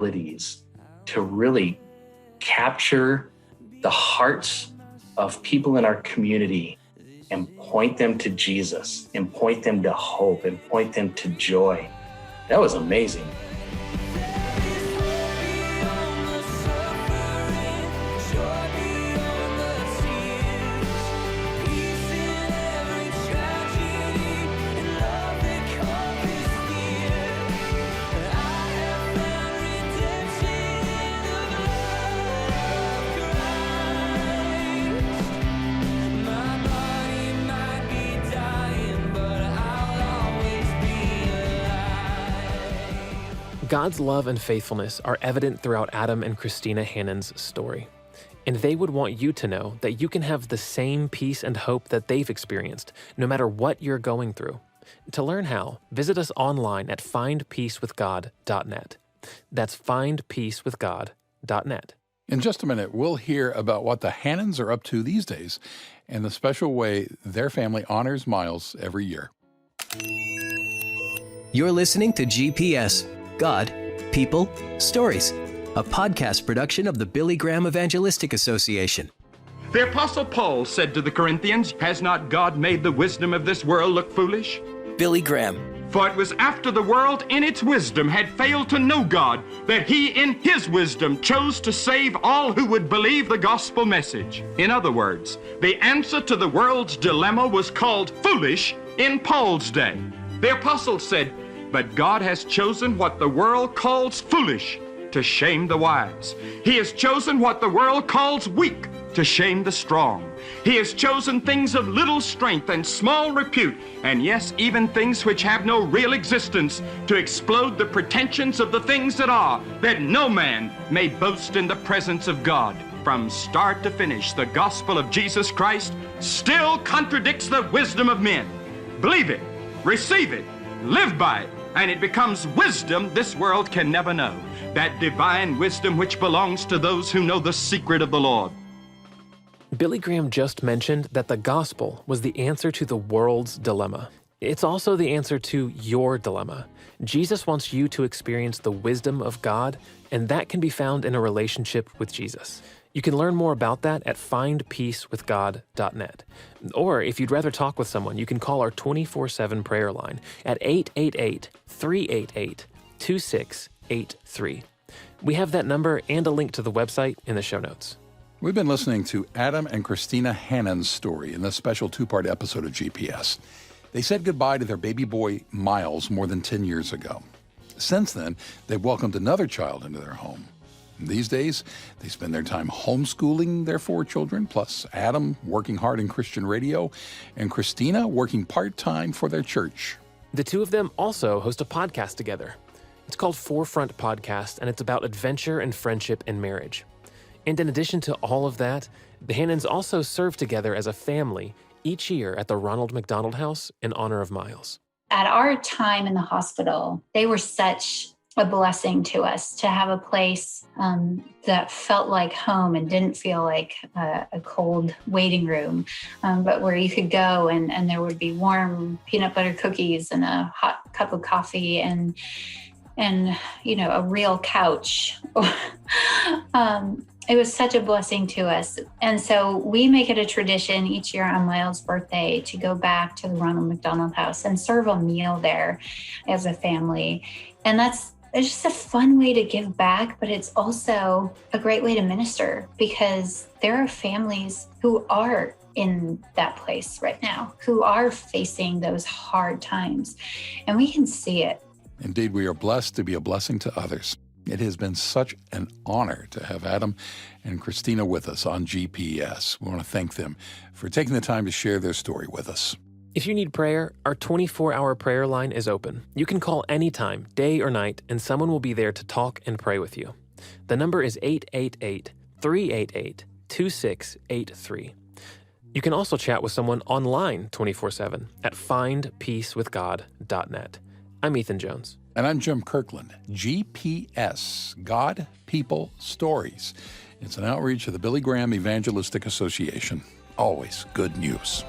abilities to really capture the hearts of people in our community and point them to Jesus and point them to hope and point them to joy. That was amazing. God's love and faithfulness are evident throughout Adam and Christina Hannon's story. And they would want you to know that you can have the same peace and hope that they've experienced, no matter what you're going through. To learn how, visit us online at findpeacewithgod.net. That's findpeacewithgod.net. In just a minute, we'll hear about what the Hannons are up to these days and the special way their family honors Miles every year. You're listening to GPS, God, People, Stories, a podcast production of the Billy Graham Evangelistic Association. The Apostle Paul said to the Corinthians, "Has not God made the wisdom of this world look foolish?" Billy Graham. For it was after the world in its wisdom had failed to know God that he in his wisdom chose to save all who would believe the gospel message. In other words, the answer to the world's dilemma was called foolish in Paul's day. The apostle said, "But God has chosen what the world calls foolish to shame the wise. He has chosen what the world calls weak to shame the strong. He has chosen things of little strength and small repute, and yes, even things which have no real existence, to explode the pretensions of the things that are, that no man may boast in the presence of God." From start to finish, the gospel of Jesus Christ still contradicts the wisdom of men. Believe it, receive it, live by it, and it becomes wisdom this world can never know. That divine wisdom which belongs to those who know the secret of the Lord. Billy Graham just mentioned that the gospel was the answer to the world's dilemma. It's also the answer to your dilemma. Jesus wants you to experience the wisdom of God, and that can be found in a relationship with Jesus. You can learn more about that at findpeacewithgod.net. Or if you'd rather talk with someone, you can call our 24/7 prayer line at 888-388-2683. We have that number and a link to the website in the show notes. We've been listening to Adam and Christina Hannon's story in this special two-part episode of GPS. They said goodbye to their baby boy, Miles, more than 10 years ago. Since then, they've welcomed another child into their home. These days, they spend their time homeschooling their 4 children, plus Adam working hard in Christian radio, and Christina working part-time for their church. The two of them also host a podcast together. It's called Forefront Podcast, and it's about adventure and friendship and marriage. And in addition to all of that, the Hannons also serve together as a family each year at the Ronald McDonald House in honor of Miles. At our time in the hospital, they were such a blessing to us to have a place that felt like home and didn't feel like a cold waiting room, but where you could go and there would be warm peanut butter cookies and a hot cup of coffee and a real couch. It was such a blessing to us. And so we make it a tradition each year on Miles' birthday to go back to the Ronald McDonald House and serve a meal there as a family. And it's just a fun way to give back, but it's also a great way to minister because there are families who are in that place right now, who are facing those hard times, and we can see it. Indeed, we are blessed to be a blessing to others. It has been such an honor to have Adam and Christina with us on GPS. We want to thank them for taking the time to share their story with us. If you need prayer, our 24-hour prayer line is open. You can call anytime, day or night, and someone will be there to talk and pray with you. The number is 888-388-2683. You can also chat with someone online 24/7 at findpeacewithgod.net. I'm Ethan Jones. And I'm Jim Kirkland. GPS, God, People, Stories. It's an outreach of the Billy Graham Evangelistic Association. Always good news.